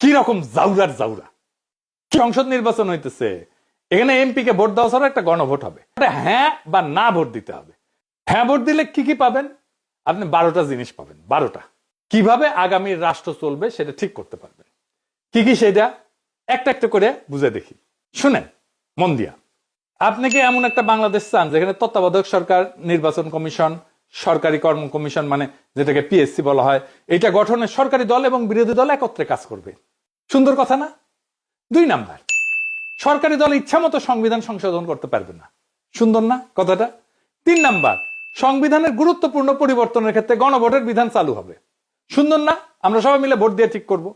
কি রকম জাউরার জাউরা। সংসদ নির্বাচন হইতেছে, এখানে এমপি কে ভোট দেওয়া ছাড়া একটা গণভোট হবে, হ্যাঁ বা না ভোট দিতে হবে। হ্যাঁ ভোট দিলে কি কি পাবেন? আপনি 12টা জিনিস পাবেন। 12টা কিভাবে আগামী রাষ্ট্র চলবে সেটা ঠিক করতে পারবেন। কি কি সেটা একটা একটা করে বুঝে দেখি, শুনেন মন দিয়া। আপনি কি এমন একটা বাংলাদেশ চান যেখানে তত্ত্বাবধায়ক সরকার, নির্বাচন কমিশন, সরকারি কর্ম কমিশন মানে যেটাকে পিএসসি বলা হয়, এটা গঠনে সরকারি দল এবং বিরোধী দল একত্রে কাজ করবে? সুন্দর কথা না? 2 নাম্বার, সরকারি দল ইচ্ছা মতো সংবিধান সংশোধন করতে পারবে না। সুন্দর না কথাটা? 3 নাম্বার, সংবিধানের গুরুত্বপূর্ণ পরিবর্তনের ক্ষেত্রে গণভোটের বিধান চালু হবে। সুন্দর না? আমরা সবাই মিলে ভোট দিয়ে ঠিক করব।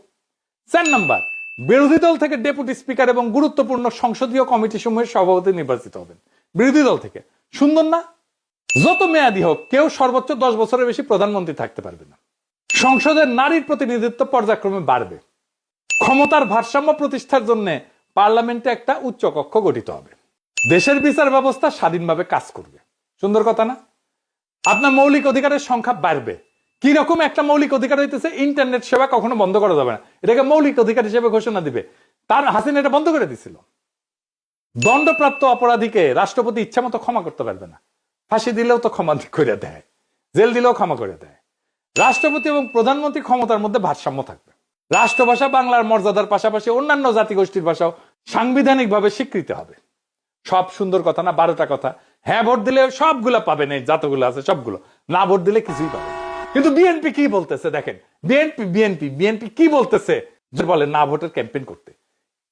4 নাম্বার, বিরোধী দল থেকে ডেপুটি স্পিকার এবং গুরুত্বপূর্ণ সংসদীয় কমিটি সমূহের সভাপতি নির্বাচিত হবেন বিরোধী দল থেকে। সুন্দর না? যত মেয়াদী হোক কেউ সর্বোচ্চ 10 বছরের বেশি প্রধানমন্ত্রী থাকতে পারবে না। সংসদের নারীর প্রতিনিধিত্ব পর্যায়ক্রমে বাড়বে। ক্ষমতার ভারসাম্য প্রতিষ্ঠার জন্য পার্লামেন্টে একটা উচ্চ কক্ষ গঠিত হবে। দেশের বিচার ব্যবস্থা স্বাধীনভাবে কাজ করবে। সুন্দর কথা না? আপনার মৌলিক অধিকারের সংখ্যা বাড়বে। কি রকম একটা মৌলিক অধিকার হইতেছে, ইন্টারনেট সেবা কখনো বন্ধ করা যাবে না, এটাকে মৌলিক অধিকার হিসেবে ঘোষণা দিবে। তার হাসিনা এটা বন্ধ করে দিছিল। দণ্ডপ্রাপ্ত অপরাধীকে রাষ্ট্রপতি ইচ্ছা মতো ক্ষমা করতে পারবে না। ফাঁসি দিলেও তো ক্ষমা করে দেয়, জেল দিলেও ক্ষমা করে দেয়। রাষ্ট্রপতি এবং প্রধানমন্ত্রী ক্ষমতার মধ্যে ভারসাম্য থাকবে। রাষ্ট্রভাষা বাংলার মর্যাদার পাশাপাশি অন্যান্য জাতিগোষ্ঠীর ভাষাও সাংবিধানিকভাবে স্বীকৃতি হবে। সব সুন্দর কথা না? 12টা কথা। হ্যাঁ ভোট দিলে সবগুলো পাবেন, এই যতগুলো আছে সবগুলো। না ভোট দিলে কিছুই পাবেন। কিন্তু বিএনপি কি বলতেছে দেখেন, বিএনপি কি বলতেছে, বলে না ভোটের ক্যাম্পেইন করতে।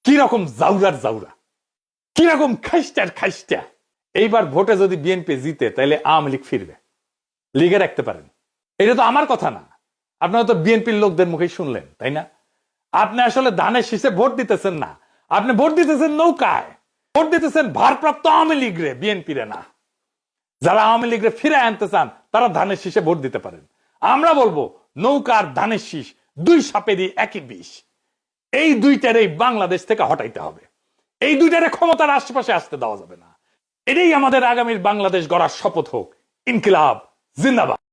কি রকম জাউরার জাউরা, কি রকম খাইস্টার খাইস্টা। এইবার ভোটে যদি বিএনপি জিতে তাহলে আওয়ামী লীগ ফিরবে, লিগে রাখতে পারেন। এটা তো আমার কথা না, আপনারা তো বিএনপির লোকদের মুখেই শুনলেন, তাই না? আপনি আসলে ধানের শীষে ভোট দিতেছেন না, আপনি ভোট দিতেছেন নৌকায়, ভোট দিতেছেন ভারপ্রাপ্ত আওয়ামী লীগ রে, বিএনপি রে না। যারা আওয়ামী লীগ রে ফিরে আনতে চান তারা ধানের শীষে ভোট দিতে পারেন। আমরা বলবো নৌকার ধানের শীষ 2 সাপেরই একই বিষ। এই দুইটারই বাংলাদেশ থেকে হটাইতে হবে। এই দুইটারে ক্ষমতার আশেপাশে আসতে দেওয়া যাবে না। এটাই আমাদের আগামীর বাংলাদেশ গড়ার শপথ হোক। ইনকিলাব জিন্দাবাদ।